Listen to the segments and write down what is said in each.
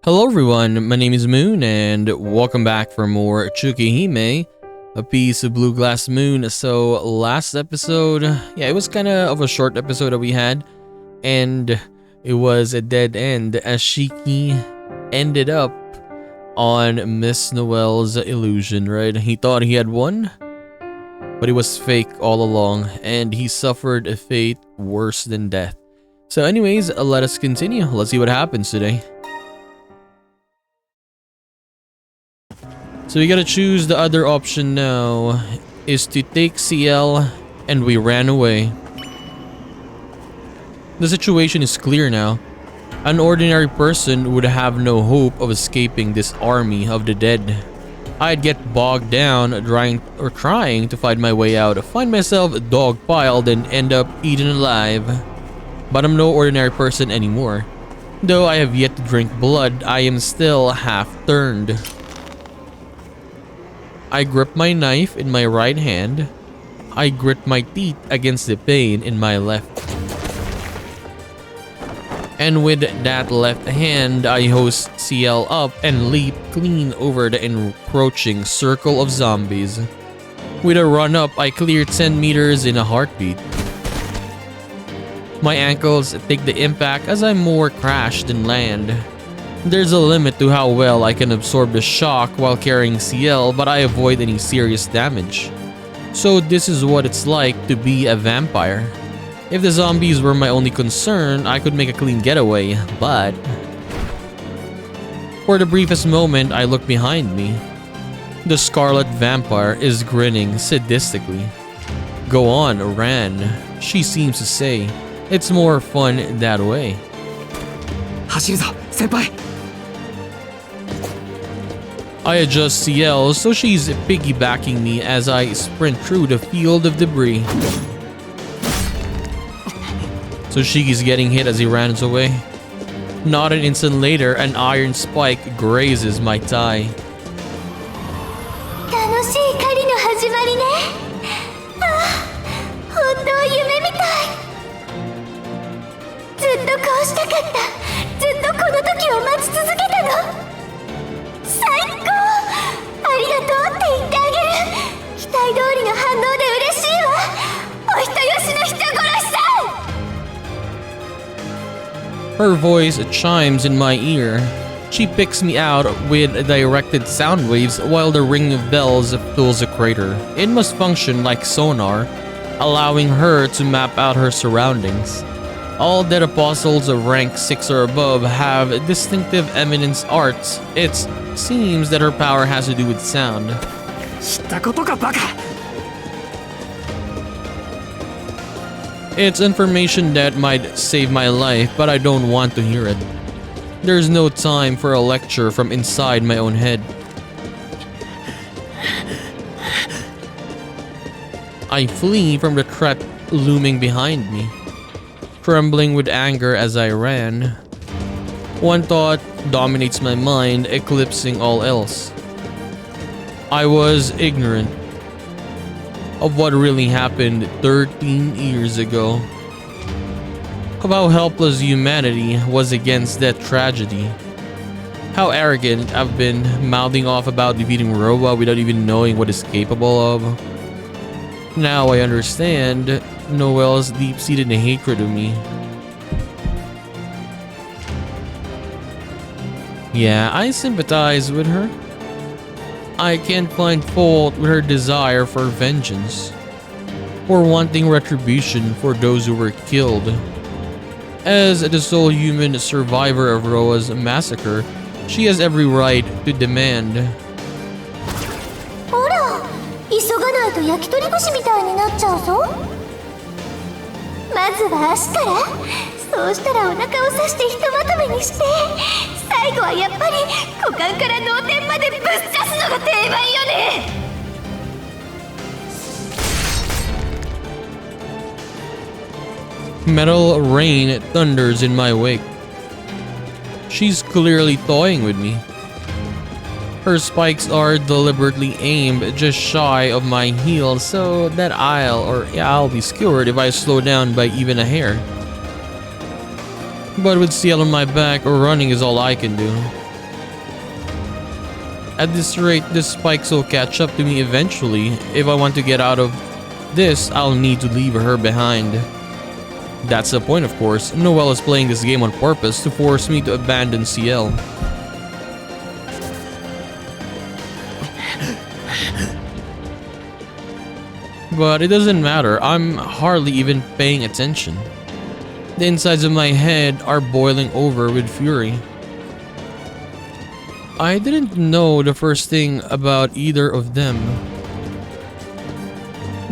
Hello everyone, my name is Moon and welcome back for more Tsukihime, a piece of blue glass moon. So last episode, it was kind of a short episode that we had, and it was a dead end as Shiki ended up on Miss Noel's illusion, right? He thought he had won, but it was fake all along, and he suffered a fate worse than death. So anyways, let us continue. Let's see what happens today. So we gotta choose the other option now, is to take CL, and we ran away. The situation is clear now. An ordinary person would have no hope of escaping this army of the dead. I'd get bogged down trying to find my way out, find myself dogpiled and end up eaten alive. But I'm no ordinary person anymore. Though I have yet to drink blood, I am still half turned. I grip my knife in my right hand. I grit my teeth against the pain in my left. And with that left hand, I hoist CL up and leap clean over the encroaching circle of zombies. With a run up, I clear 10 meters in a heartbeat. My ankles take the impact as I more crash than land. There's a limit to how well I can absorb the shock while carrying CL, but I avoid any serious damage. So this is what it's like to be a vampire. If the zombies were my only concern, I could make a clean getaway, but... For the briefest moment, I look behind me. The Scarlet Vampire is grinning sadistically. Go on, Ran, she seems to say. It's more fun that way. 走るぞ、先輩! I adjust CL so she's piggybacking me as I sprint through the field of debris. So Shiki's getting hit as he runs away. Not an instant later, an iron spike grazes my thigh. 楽しい狩りの始まりね。本当夢みたい。ずっとこうしたかった。ずっとこの時を待ち続けたの。最高。ありがとうって言ってあげる。期待通りの反応で嬉しいわ。お人よしの人殺しさん。 Her voice chimes in my ear. She picks me out with directed sound waves while the ring of bells fills a crater. It must function like sonar, allowing her to map out her surroundings. All dead apostles of rank 6 or above have distinctive eminence arts. It seems that her power has to do with sound. 知ったことか、バカ! It's information that might save my life, but I don't want to hear it. There's no time for a lecture from inside my own head. I flee from the threat looming behind me, trembling with anger as I ran. One thought dominates my mind, eclipsing all else. I was ignorant of what really happened 13 years ago. Of how helpless humanity was against that tragedy. How arrogant I've been mouthing off about defeating Roba without even knowing what it's capable of. Now I understand Noel's deep-seated hatred of me. Yeah, I sympathize with her. I can't find fault with her desire for vengeance, or wanting retribution for those who were killed. As the sole human survivor of Roa's massacre, she has every right to demand. ほら、急がないと焼き鳥串みたいになっちゃうぞ。まずは足から。そうしたらお腹を刺してひとまとめにして、最後はやっぱり股間から脳天までぶっ刺すのが定番よね。Metal rain thunders in my wake. She's clearly toying with me. Her spikes are deliberately aimed just shy of my heel so that I'll be skewered if I slow down by even a hair. But with CL on my back, running is all I can do. At this rate, the spikes will catch up to me eventually. If I want to get out of this, I'll need to leave her behind. That's the point, of course. Noelle is playing this game on purpose to force me to abandon CL. But it doesn't matter, I'm hardly even paying attention. The insides of my head are boiling over with fury. I didn't know the first thing about either of them.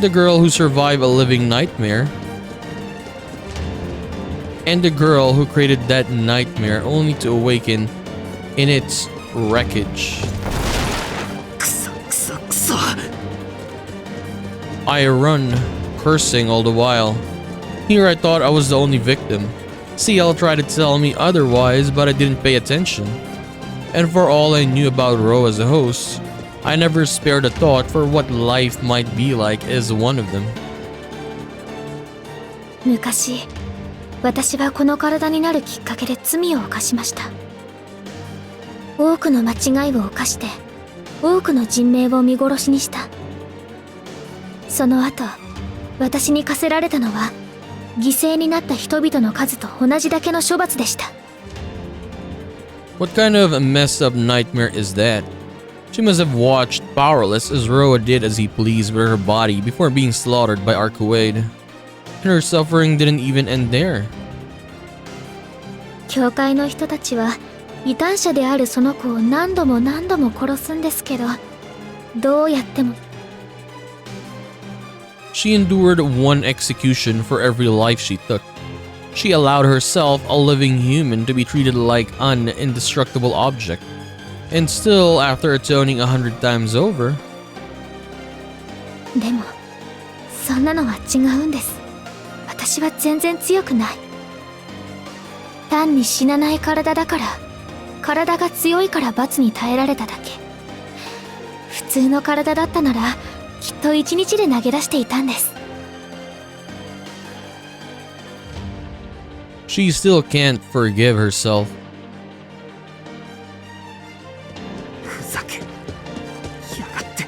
The girl who survived a living nightmare, and the girl who created that nightmare only to awaken in its wreckage. くそくそくそ I run, cursing all the while. Here I thought I was the only victim. CL tried to tell me otherwise, but I didn't pay attention. And for all I knew about Ro as a host, I never spared a thought for what life might be like as one of them. 昔、私はこの体になるきっかけで罪を犯しました。多くの間違いを犯して、多くの人命を見殺しにした。その後、私に課せられたのは、犠牲になった人々の数と同じだけの処罰でした。What kind of a messed up nightmare is that? She must have watched powerless as Roa did as he pleased with her body before being slaughtered by Arcuade. And her suffering didn't even end there. 教会の人たちは、異端者であるその子を何度も何度も殺すんですけど、どうやっても。She endured one execution for every life she took. She allowed herself, a living human, to be treated like an indestructible object. And still, after atoning 100 times over... でも、そんなのは違うんです。私は全然強くない。単に死なない体だから、体が強いから罰に耐えられただけ。普通の体だったなら、きっと一日で投げ出していたんです。She still can't forgive herself. ふざけやがって。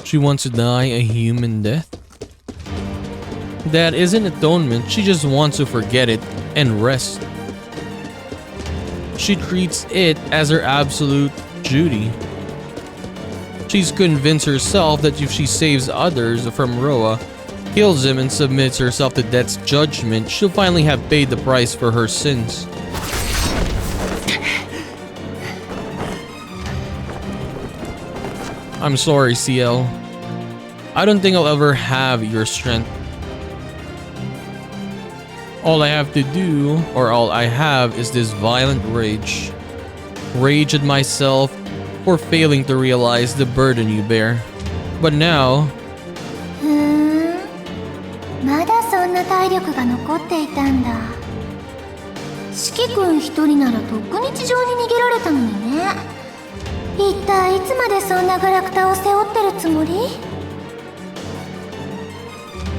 She wants to die a human death? That isn't atonement, she just wants to forget it and rest. She treats it as her absolute duty. She's convinced herself that if she saves others from Roa, kills him and submits herself to death's judgment, she'll finally have paid the price for her sins. I'm sorry, CL. I don't think I'll ever have your strength. All I have to do, or all I have, is this violent rage. Rage at myself for failing to realize the burden you bear. But now... まだそんな体力が残っていたんだ。四季君一人ならとっくに地上に逃げられたのにね。一体いつまでそんなガラクタを背負ってるつもり？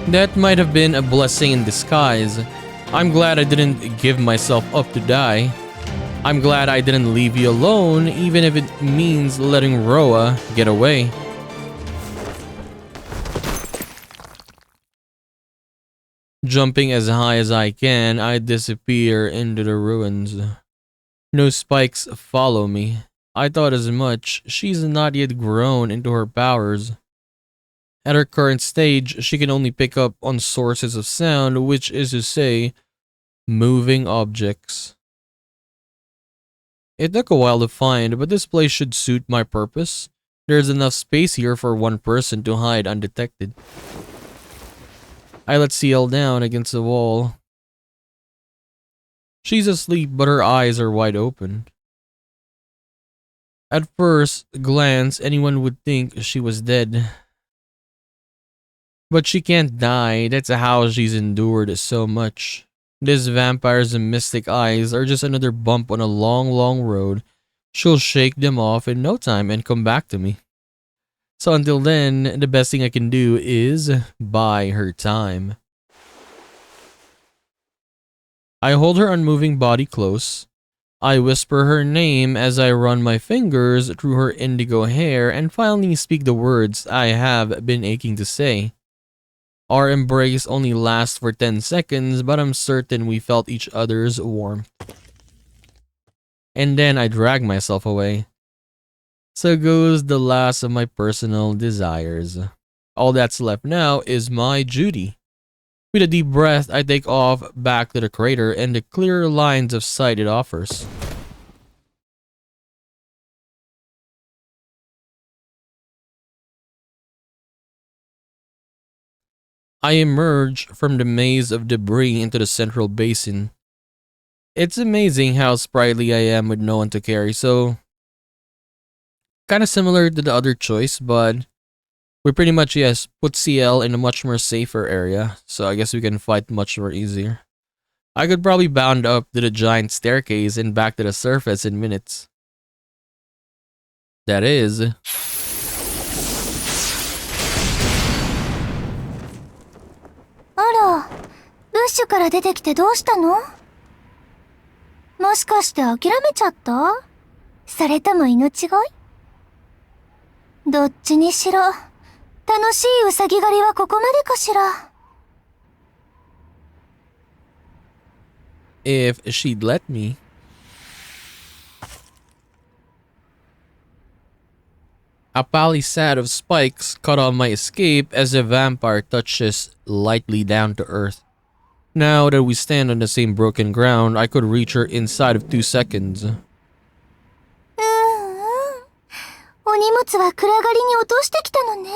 That might have been a blessing in disguise. I'm glad I didn't give myself up to die. I'm glad I didn't leave you alone, even if it means letting Roa get away. Jumping as high as I can, I disappear into the ruins. No spikes follow me. I thought as much. She's not yet grown into her powers. At her current stage, she can only pick up on sources of sound, which is to say, moving objects. It took a while to find, but this place should suit my purpose. There's enough space here for one person to hide undetected. I let CL down against the wall. She's asleep, but her eyes are wide open. At first glance, anyone would think she was dead. But she can't die, that's how she's endured so much. These vampires and mystic eyes are just another bump on a long, long road. She'll shake them off in no time and come back to me. So until then, the best thing I can do is buy her time. I hold her unmoving body close. I whisper her name as I run my fingers through her indigo hair and finally speak the words I have been aching to say. Our embrace only lasts for 10 seconds, but I'm certain we felt each other's warmth. And then I drag myself away. So goes the last of my personal desires. All that's left now is my duty. With a deep breath, I take off back to the crater and the clear lines of sight it offers. I emerge from the maze of debris into the central basin. It's amazing how sprightly I am with no one to carry, so kinda similar to the other choice, but we pretty much, yes, put CL in a much more safer area, so I guess we can fight much more easier. I could probably bound up to the giant staircase and back to the surface in minutes. That is...あら、ブッシュから出てきてどうしたの？もしかして諦めちゃった？それとも命乞い？どっちにしろ、楽しいウサギ狩りはここまでかしら。If she'd let me. A palisade of spikes cut off my escape as the vampire touches lightly down to earth. Now that we stand on the same broken ground, I could reach her inside of 2 seconds. お荷物は暗がりに落としてきたのね。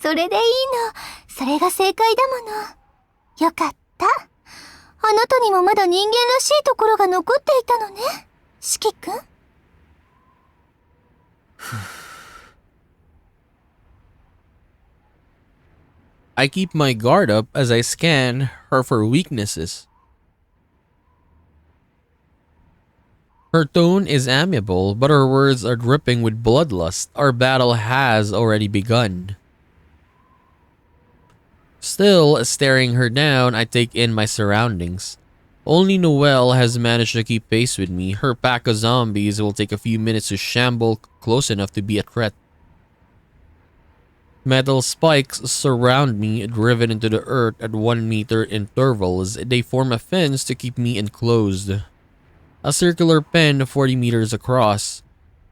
それでいいの。それが正解だもの。よかった。あなたにもまだ人間らしいところが残っていたのね。四季くん。I keep my guard up as I scan her for weaknesses. Her tone is amiable, but her words are dripping with bloodlust. Our battle has already begun. Still staring her down, I take in my surroundings. Only Noelle has managed to keep pace with me. Her pack of zombies will take a few minutes to shamble close enough to be a threat. Metal spikes surround me, driven into the earth at 1 meter intervals. They form a fence to keep me enclosed. A circular pen 40 meters across.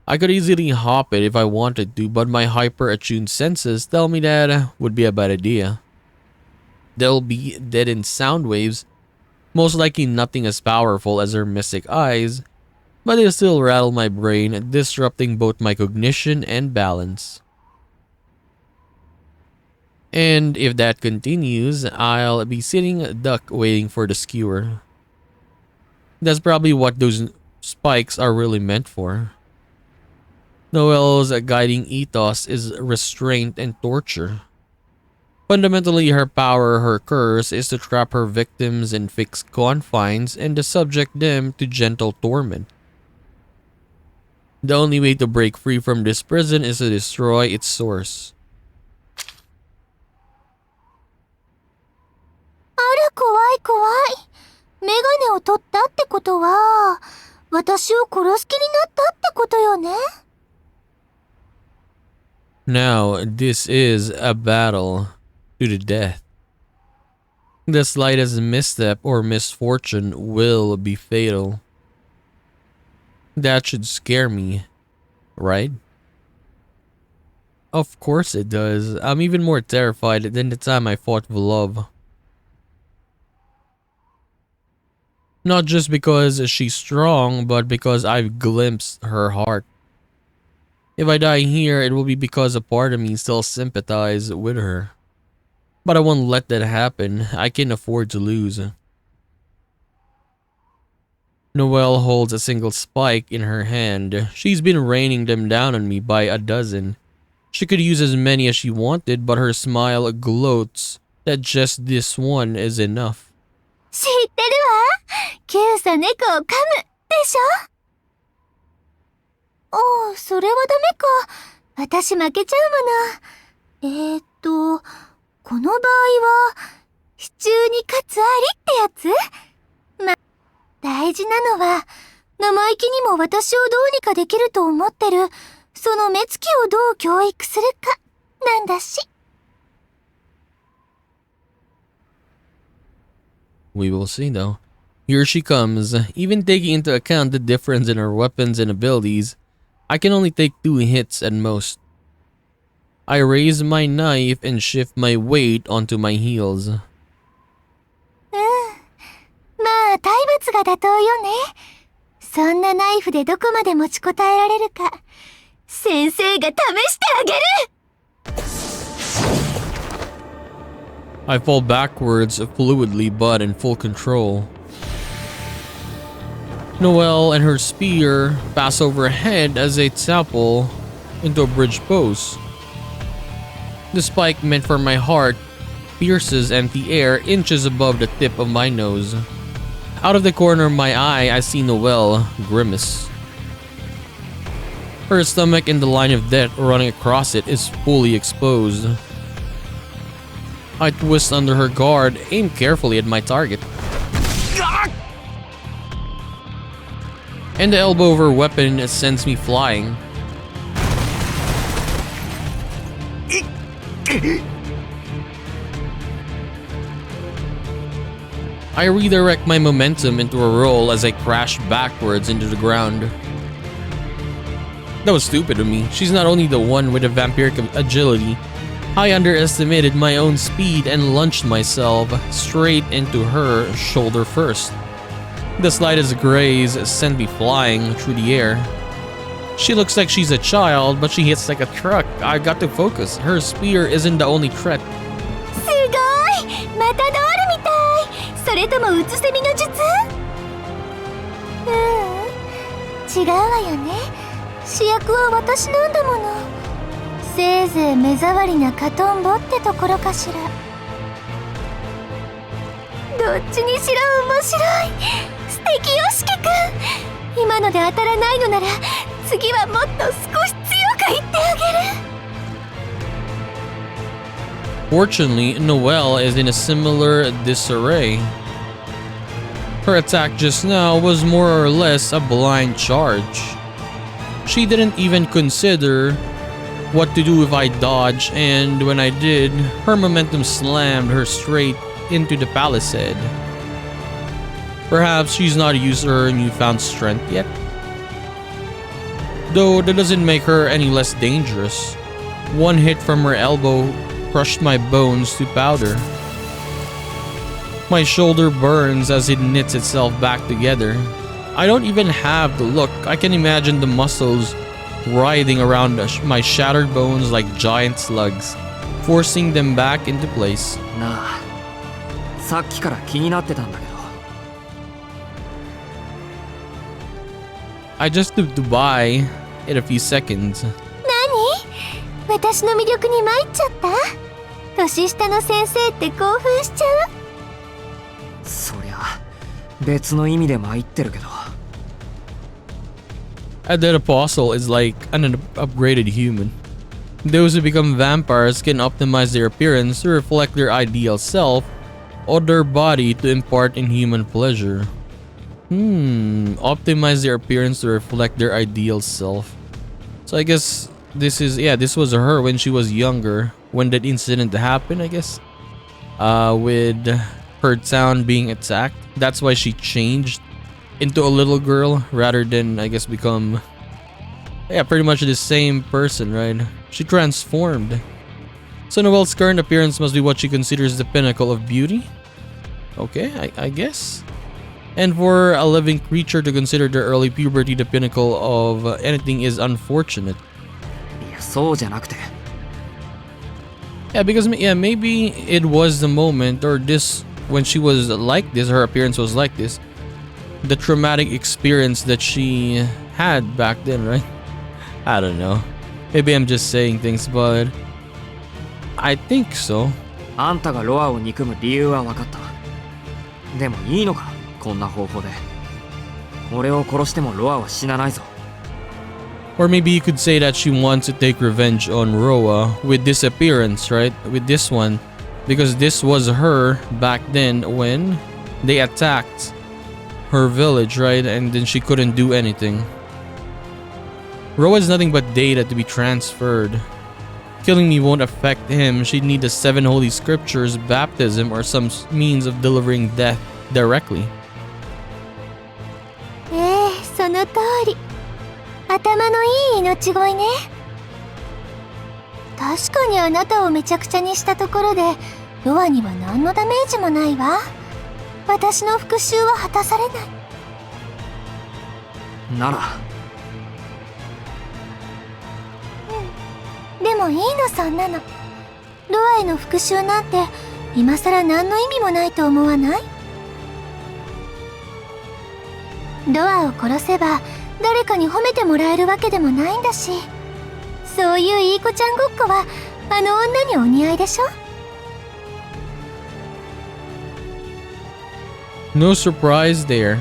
I could easily hop it if I wanted to, but my hyper-attuned senses tell me that would be a bad idea. They'll be deadened sound waves, most likely nothing as powerful as her mystic eyes, but they still rattle my brain, disrupting both my cognition and balance. And if that continues, I'll be sitting duck waiting for the skewer. That's probably what those spikes are really meant for. Noelle's guiding ethos is restraint and torture. Fundamentally, her power, her curse, is to trap her victims in fixed confines and to subject them to gentle torment. The only way to break free from this prison is to destroy its source. あら、怖い怖い。メガネを取ったってことは、私を殺す気になったってことよね。Now, this is a battle to the death. The slightest misstep or misfortune will be fatal. That should scare me, right? Of course it does. I'm even more terrified than the time I fought with love. Not just because she's strong, but because I've glimpsed her heart. If I die here, it will be because a part of me still sympathizes with her. But I won't let that happen. I can't afford to lose. Noelle holds a single spike in her hand. She's been raining them down on me by a dozen. She could use as many as she wanted, but her smile gloats that just this one is enough. 知ってるわ。キューサ猫を噛むでしょ。ああ、それはダメか。私負けちゃうもの。この場合は、支柱に勝つありってやつ？大事なのは、生意気にも私をどうにかできると思ってる、その目つきをどう教育するか、なんだし。We will see though. Here she comes. Even taking into account the difference in her weapons and abilities, I can only take 2 hits at most. I raise my knife and shift my weight onto my heels. まあ、体罰が妥当よね。そんなナイフでどこまで持ちこたえられるか、先生が試してあげる。I fall backwards fluidly but in full control. Noelle and her spear pass overhead as they topple into a bridge post. The spike meant for my heart pierces empty air inches above the tip of my nose. Out of the corner of my eye, I see Noelle grimace. Her stomach and the line of death running across it is fully exposed. I twist under her guard, aim carefully at my target. And the elbow of her weapon sends me flying. I redirect my momentum into a roll as I crash backwards into the ground. That was stupid of me. She's not only the one with a vampiric agility. I underestimated my own speed and launched myself straight into her shoulder first. The slightest graze sent me flying through the air. She looks like she's a child, but she hits like a truck. I got to focus. Her spear isn't the only threat. すごい！またドールみたい。それともうつせみの術？違うわよね。主役は私なんだもの。せいぜい目障りなカトンボってところかしら。どっちにしろ面白い。素敵よしきくん。今ので当たらないのなら、次はもっと少し強く言ってあげる。Fortunately, Noelle is in a similar disarray. Her attack just now was more or less a blind charge. She didn't even consider what to do if I dodged, and when I did, her momentum slammed her straight into the palisade. Perhaps she's not used to her newfound strength yet. Though that doesn't make her any less dangerous. One hit from her elbow crushed my bones to powder. My shoulder burns as it knits itself back together. I don't even have to look. I can imagine the muscles writhing around my shattered bones like giant slugs, forcing them back into place. なあ、さっきから気になってたんだけど。I just stood to buy in a few seconds. 何？私の魅力に参っちゃった？年下の先生って興奮しちゃう？そりゃ別の意味で参ってるけど。A dead apostle is like an upgraded human. Those who become vampires can optimize their appearance to reflect their ideal self, or their body to impart inhuman pleasure. Optimize their appearance to reflect their ideal self. So I guess this was her when she was younger, when that incident happened, I guess. With her town being attacked. That's why she changed into a little girl rather than, I guess, become pretty much the same person, right? She transformed. So Noelle's current appearance must be what she considers the pinnacle of beauty? Okay, I guess. And for a living creature to consider their early puberty the pinnacle of anything is unfortunate. いや、そうじゃなくて。Yeah, because maybe it was the moment, or this, when she was like this, her appearance was like this. The traumatic experience that she had back then, right? I don't know. Maybe I'm just saying things, but I think so. あんたがロアを憎む理由は分かった。でもいいのか、こんな方法で。俺を殺してもロアは死なないぞ。Or maybe you could say that she wants to take revenge on Roa with this appearance, right? With this one. Because this was her back then when they attacked her village, right? And then she couldn't do anything. Ro has nothing but data to be transferred. Killing me won't affect him. She'd need the 7 holy scriptures, baptism, or some means of delivering death directly. その通り。頭のいい命乞いね。確かにあなたをめちゃくちゃにしたところで、ロアには何のダメージもないわ。私の復讐は果たされない。なら。でもいいの、そんなの。ロアへの復讐なんて今さら何の意味もないと思わない？ロアを殺せば誰かに褒めてもらえるわけでもないんだし、そういういい子ちゃんごっこはあの女にお似合いでしょ？ No surprise there.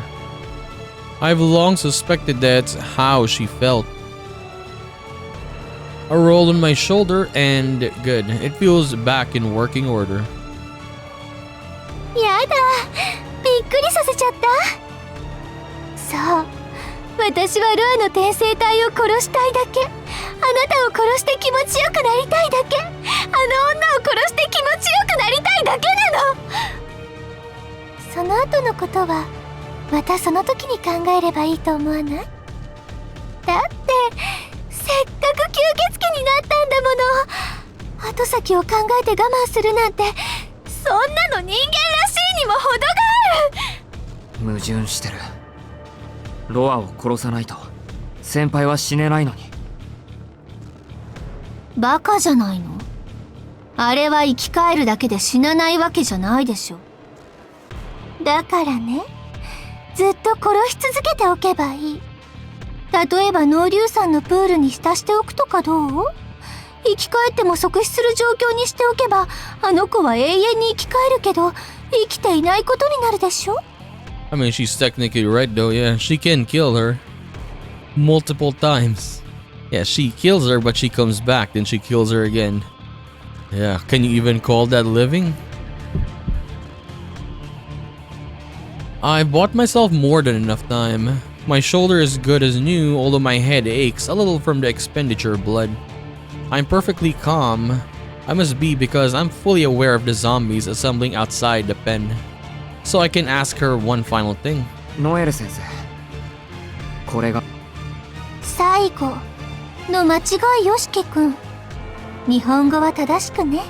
I've long suspected that's how she felt. A roll on my shoulder and good. It feels back in working order. やだ、びっくりさせちゃった。そう、私はロアの転生体を殺したいだけ。あなたを殺して気持ちよくなりたいだけ。あの女を殺して気持ちよくなりたいだけなの。その後のことはまたその時に考えればいいと思わない？だってせっかく吸血鬼になったんだもの。後先を考えて我慢するなんて、そんなの人間らしいにも程がある。矛盾してる。ロアを殺さないと先輩は死ねないのに。バカじゃないの？あれは生き返るだけで死なないわけじゃないでしょ。だからね、ずっと殺し続けておけばいい。例えば濃硫酸のプールに浸しておくとかどう？生き返っても即死する状況にしておけば、あの子は永遠に生き返るけど生きていないことになるでしょ。 I mean, she's technically right though, yeah. She can kill her. Multiple times. Yeah, she kills her, but she comes back, then she kills her again. Yeah, can you even call that living? I bought myself more than enough time. My shoulder is good as new, although my head aches a little from the expenditure of blood. I'm perfectly calm. I must be because I'm fully aware of the zombies assembling outside the pen. So I can ask her one final thing. ノエル先生、これが最後の間違いよしきくん。日本語は正しくね。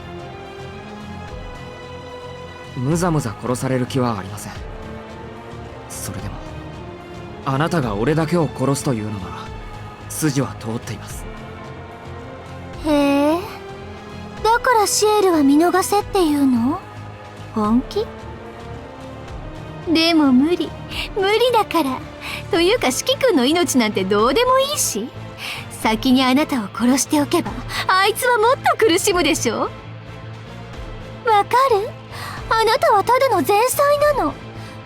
むざむざ殺される気はありません。それでもあなたが俺だけを殺すというのなら筋は通っています。へえ、だからシエルは見逃せっていうの？本気？でも無理だから。というか四季君の命なんてどうでもいいし、先にあなたを殺しておけばあいつはもっと苦しむでしょ。わかる？あなたはただの前妻なの。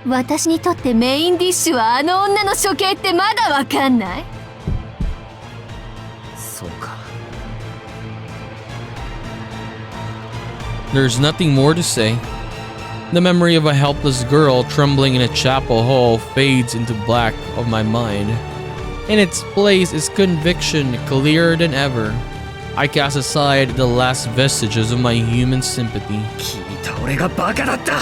私にとってメインディッシュはあの女の処刑ってまだわかんない？そうか。There's nothing more to say. The memory of a helpless girl trembling in a chapel hall fades into black of my mind. In its place is conviction clearer than ever. I cast aside the last vestiges of my human sympathy. 聞いた俺がバカだった。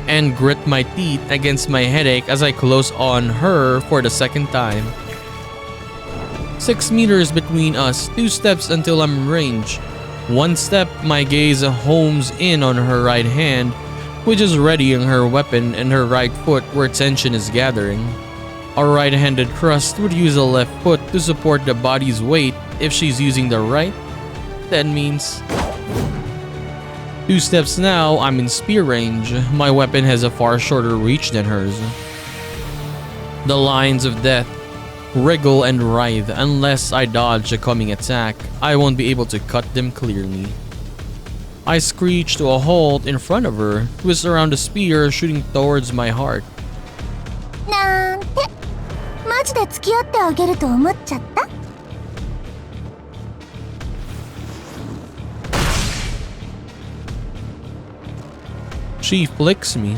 And grit my teeth against my headache as I close on her for the second time. 6 meters between us, 2 steps until I'm in range. 1 step, my gaze homes in on her right hand, which is readying her weapon, and her right foot where tension is gathering. A right-handed thrust would use the left foot to support the body's weight. If she's using the right, that means 2 steps now, I'm in spear range. My weapon has a far shorter reach than hers. The lines of death wriggle and writhe. Unless I dodge a coming attack, I won't be able to cut them clearly. I screech to a halt in front of her, twist around the spear, shooting towards my heart. なんて、マジで付き合ってあげると思っちゃった？ She flicks me.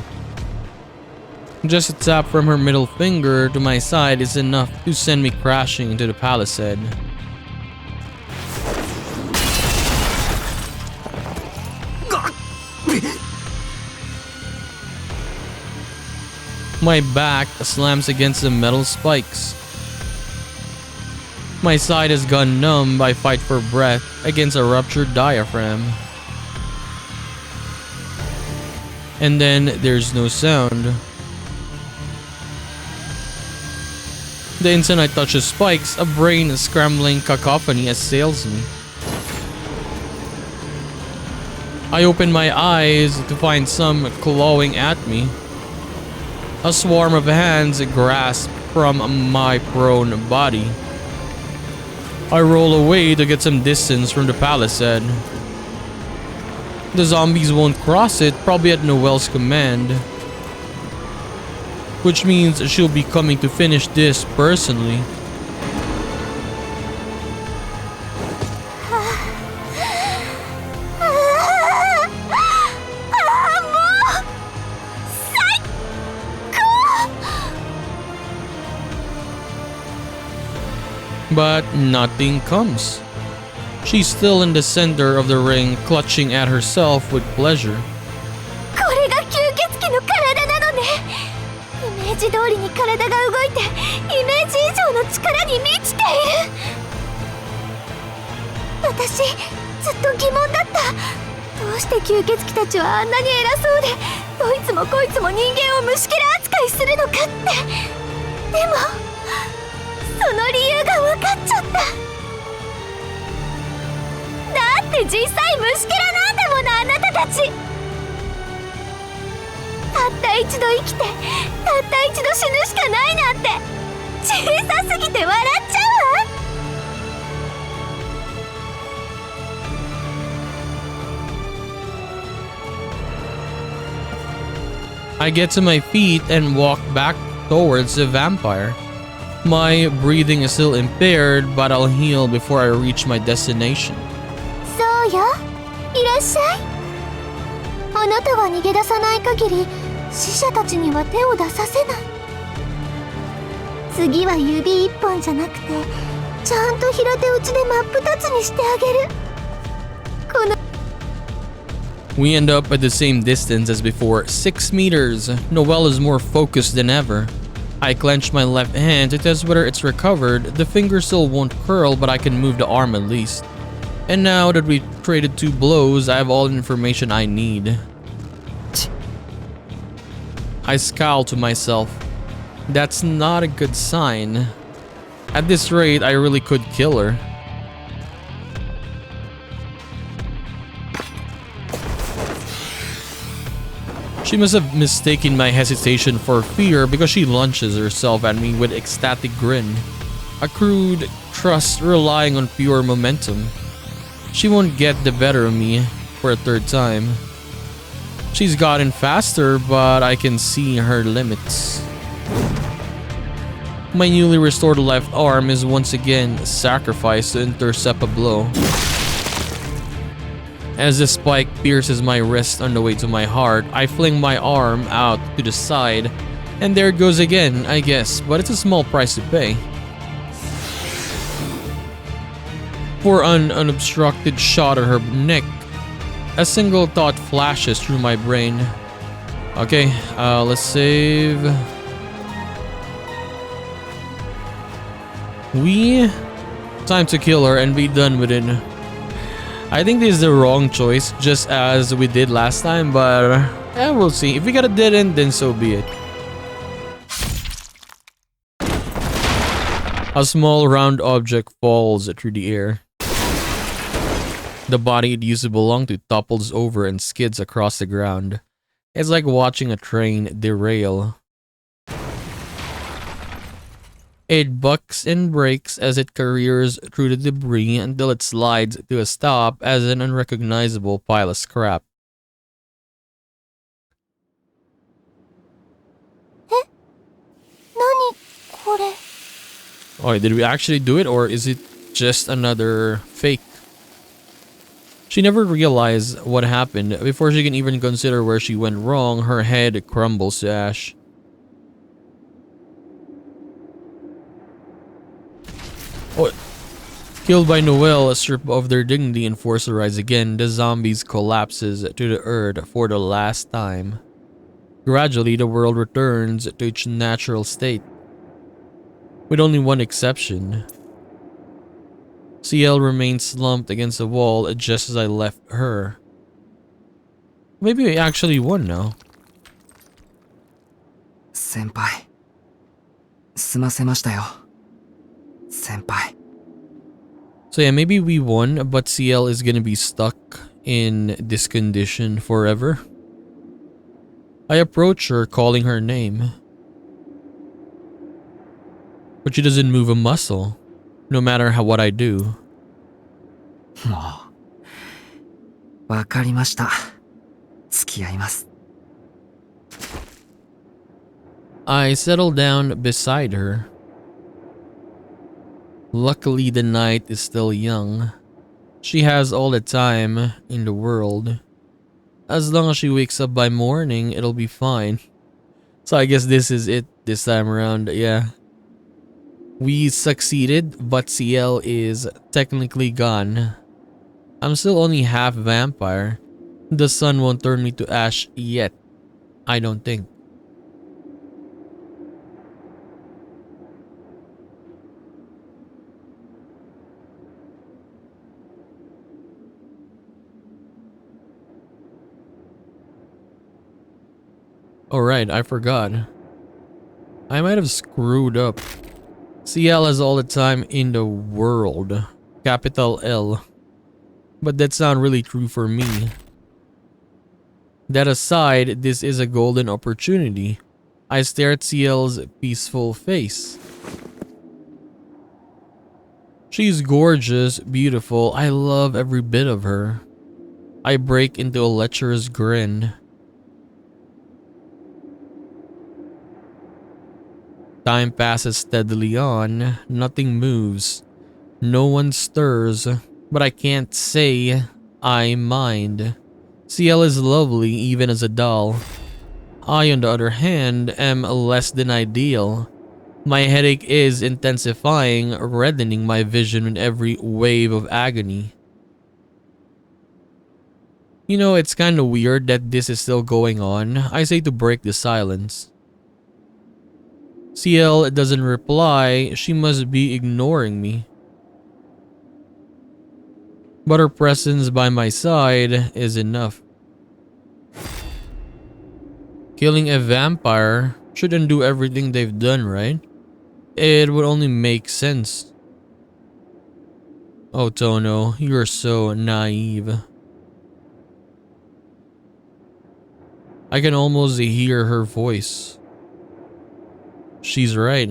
Just a tap from her middle finger to my side is enough to send me crashing into the palisade. My back slams against the metal spikes. My side has gone numb. I fight for breath against a ruptured diaphragm. And then there's no sound. The instant I touch the spikes, a brain scrambling cacophony assails me. I open my eyes to find some clawing at me. A swarm of hands grasp from my prone body. I roll away to get some distance from the palisade. The zombies won't cross it, probably at Noelle's command. Which means she'll be coming to finish this personally. But nothing comes. She's still in the center of the ring, clutching at herself with pleasure. これが吸血鬼の体なのね。イメージ通りに体が動いて、イメージ以上の力に満ちている。私、ずっと疑問だった。どうして吸血鬼たちはあんなに偉そうで、どいつもこいつも人間を虫けら扱いするのかって。でも、その理由が分かっちゃった。だって実際虫けらなんだもの、あなたたち。たった一度生きて、たった一度死ぬしかないなんて、小さすぎて笑っちゃうわ。I get to my feet and walk back towards the vampire. My breathing is still impaired, but I'll heal before I reach my destination. そうよ、いらっしゃい。あなたが逃げ出さない限り、死者たちには手を出させない。次は指一本じゃなくて、ちゃんと平手打ちで真っ二つにしてあげる。この We end up at the same distance as before, 6 meters. Noelle is more focused than ever. I clench my left hand to test whether it's recovered. The finger still won't curl, but I can move the arm at least. And now that we've traded 2 blows, I have all the information I need. I scowl to myself. That's not a good sign. At this rate, I really could kill her. She must have mistaken my hesitation for fear because she launches herself at me with ecstatic grin. A crude trust relying on pure momentum. She won't get the better of me for a third time. She's gotten faster, but I can see her limits. My newly restored left arm is once again sacrificed to intercept a blow. As the spike pierces my wrist on the way to my heart, I fling my arm out to the side, and there it goes again, I guess, but it's a small price to pay. For an unobstructed shot at her neck, a single thought flashes through my brain. Okay, let's save. Time to kill her and be done with it. I think this is the wrong choice, just as we did last time, but we'll see. If we got a dead end, then so be it. A small round object falls through the air. The body it used to belong to topples over and skids across the ground. It's like watching a train derail. It bucks and brakes as it careers through the debris until it slides to a stop as an unrecognizable pile of scrap. Oh, did we actually do it, or is it just another fake? She never realized what happened. Before she can even consider where she went wrong, her head crumbles to ash. Oh, killed by Noel, stripped of their dignity and forced to rise again, the zombies collapses to the earth for the last time. Gradually, the world returns to its natural state, with only one exception. CL remains slumped against the wall just as I left her. Maybe we actually won now. 先輩済ませましたよ先輩 So yeah, maybe we won, but CL is gonna be stuck in this condition forever. I approach her, calling her name. But she doesn't move a muscle, no matter what I do. もうわかりました付き合います I settle down beside her. Luckily, the night is still young. She has all the time in the world. As long as she wakes up by morning, it'll be fine. So I guess this is it this time around, yeah. We succeeded, but CL is technically gone. I'm still only half vampire. The sun won't turn me to ash yet. I don't think. Alright, I forgot. I might have screwed up. CL has all the time in the world. Capital L. But that's not really true for me. That aside, this is a golden opportunity. I stare at CL's peaceful face. She's gorgeous, beautiful. I love every bit of her. I break into a lecherous grin. Time passes steadily on. Nothing moves. No one stirs. But I can't say I mind. CL is lovely even as a doll. I, on the other hand, am less than ideal. My headache is intensifying, reddening my vision with every wave of agony. You know, it's kinda weird that this is still going on. I say to break the silence. CL doesn't reply. She must be ignoring me. But her presence by my side is enough. Killing a vampire should undo everything they've done, right? It would only make sense. Oh, Tono, you're so naive. I can almost hear her voice. She's right.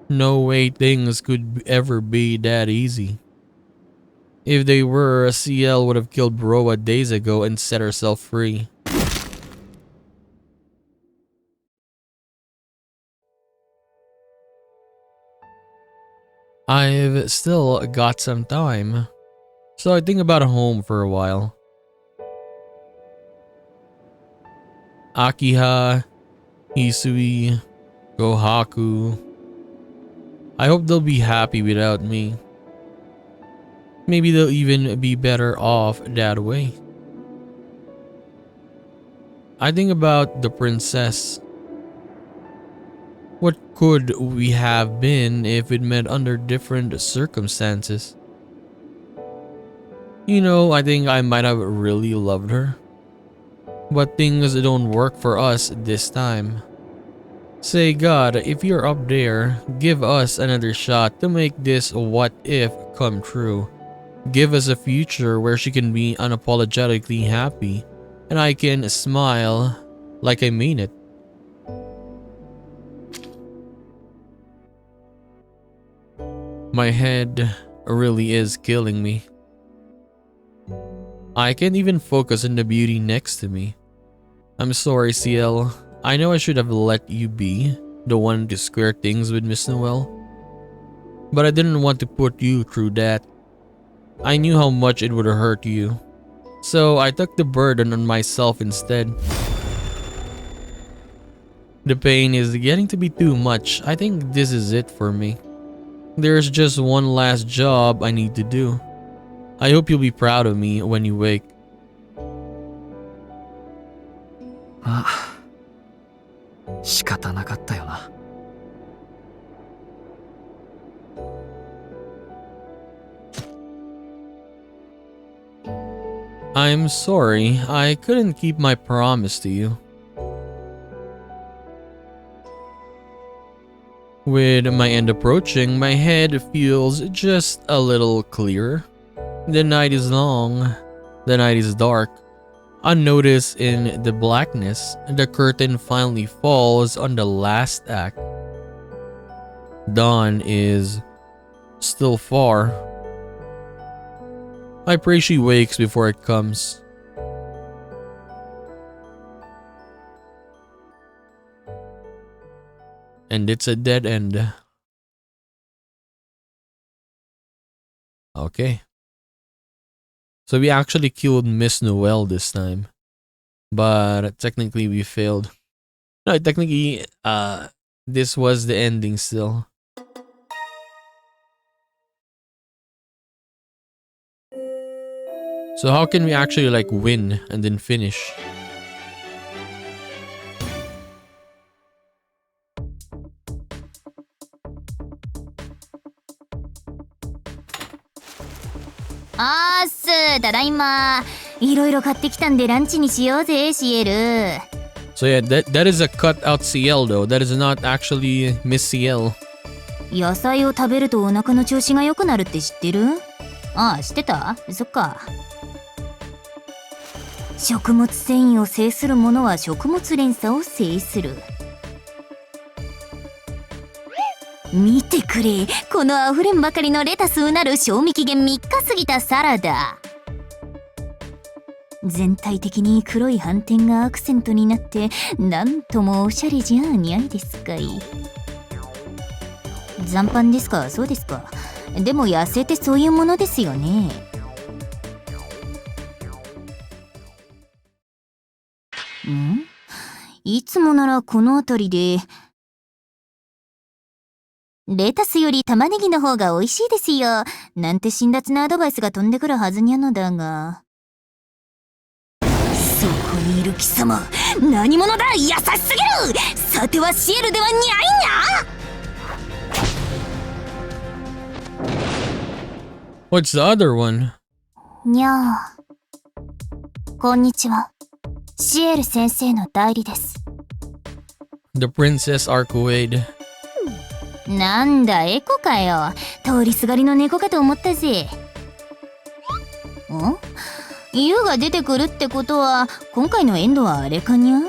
No way things could ever be that easy. If they were, CL would have killed Broa days ago and set herself free. I've still got some time, so I think about home for a while. Akiha, Hisui, Gohaku. I hope they'll be happy without me. Maybe they'll even be better off that way. I think about the princess. What could we have been if it met under different circumstances? You know, I think I might have really loved her. But things don't work for us this time. Say, God, if you're up there, give us another shot to make this what if come true. Give us a future where she can be unapologetically happy and I can smile like I mean it. My head really is killing me. I can't even focus on the beauty next to me. I'm sorry, CL. I know I should have let you be the one to square things with Miss Noel. But I didn't want to put you through that. I knew how much it would hurt you. So I took the burden on myself instead. The pain is getting to be too much. I think this is it for me. There's just one last job I need to do. I hope you'll be proud of me when you wake. まあ、仕方なかったよな。I'm sorry, I couldn't keep my promise to you. With my end approaching, my head feels just a little clearer. The night is long, the night is dark. Unnoticed in the blackness, the curtain finally falls on the last act. Dawn is still far. I pray she wakes before it comes. And it's a dead end. Okay. So we actually killed Miss Noelle this time. But technically we failed. No, technically, this was the ending still. So how can we actually like win and then finish?ただいま。いろいろ買ってきたんでランチにしようぜ、シエル。So yeah, that is a cut out CL though. That is not actually Miss CL. 野菜を食べるとお腹の調子が良くなるって知ってる？ああ、知ってた？そっか。食物繊維を制する者は食物連鎖を制する。見てくれ、このあふれんばかりのレタスうなる賞味期限3日過ぎたサラダ。全体的に黒い斑点がアクセントになってなんともおしゃれじゃあにゃいですかい。残飯ですか？そうですか。でも野生ってそういうものですよね。いつもならこの辺りでレタスより玉ねぎの方が美味しいですよなんて辛辣なアドバイスが飛んでくるはずにゃのだが、そこにいる貴様何者だ？優しすぎる。さてはシエルではにゃいにゃ。 What's the other one? にゃあ、こんにちは。シエル先生の代理です。 The Princess Arcuade. なんだエコかよ。通りすがりの猫かと思ったぜ。ユウが出てくるってことは今回のエンドはあれかにゃ？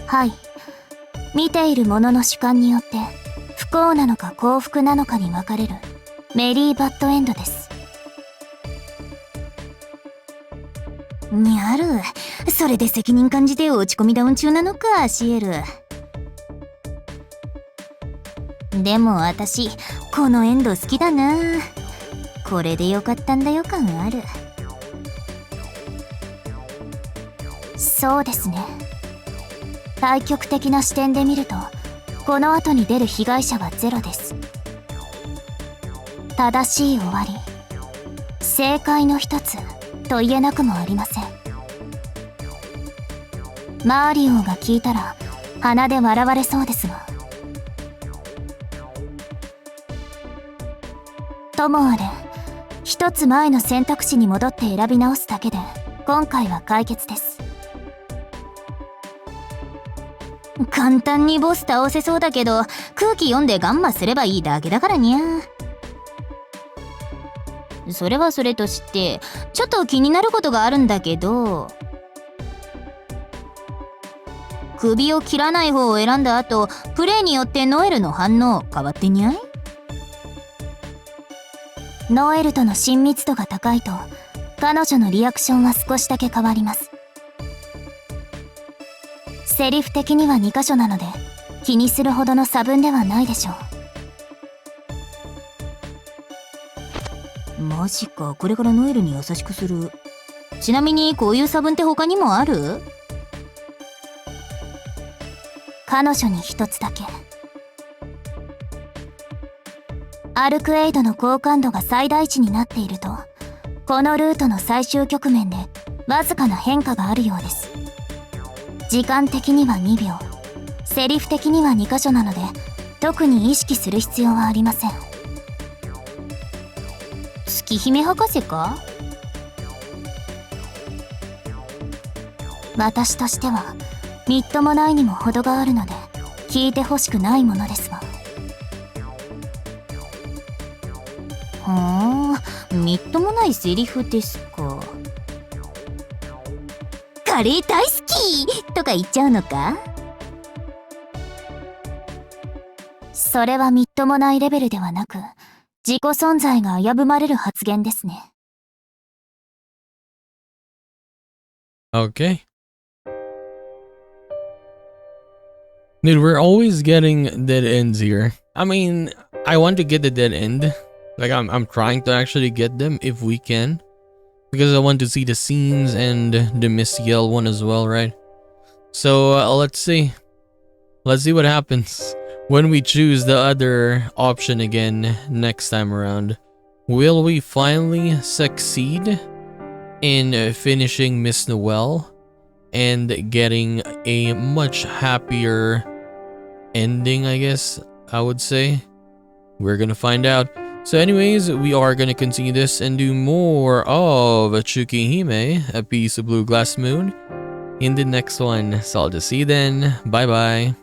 はい、見ている者の主観によって不幸なのか幸福なのかに分かれるメリーバッドエンドです。にゃる、それで責任感じて落ち込みダウン中なのか、シエル。でも私このエンド好きだな。これでよかったんだよ感ある。そうですね。対極的な視点で見るとこの後に出る被害者はゼロです。正しい終わり、正解の一つと言えなくもありません。マーリオが聞いたら鼻で笑われそうですが、ともあれ一つ前の選択肢に戻って選び直すだけで今回は解決です。簡単にボス倒せそうだけど空気読んでガンマすればいいだけだからにゃ。それはそれとしてちょっと気になることがあるんだけど、首を切らない方を選んだ後プレイによってノエルの反応変わってにゃい？ノエルとの親密度が高いと彼女のリアクションは少しだけ変わります。セリフ的には2箇所なので気にするほどの差分ではないでしょう。マジか、これからノエルに優しくする。ちなみにこういう差分って他にもある？彼女に一つだけ。アルクエイドの好感度が最大値になっていると、このルートの最終局面でわずかな変化があるようです。時間的には2秒、セリフ的には2箇所なので、特に意識する必要はありません。月姫博士か？私としてはみっともないにも程があるので聞いてほしくないものですわ。みっともないセリフですか。カレー大好きとか言っちゃうのか？それはみっともないレベルではなく、自己存在が危ぶまれる発言ですね。Okay. Dude, we're always getting dead ends here. I mean, I want to get the dead end. Like, I'm trying to actually get them if we can. Because I want to see the scenes and the Miss Yell one as well, right? So, let's see. Let's see what happens when we choose the other option again next time around. Will we finally succeed in finishing Miss Noelle and getting a much happier ending, I guess I would say? We're gonna find out. So anyways, we are gonna continue this and do more of Tsukihime, A Piece of Blue Glass Moon, in the next one. So I'll just see you then. Bye bye.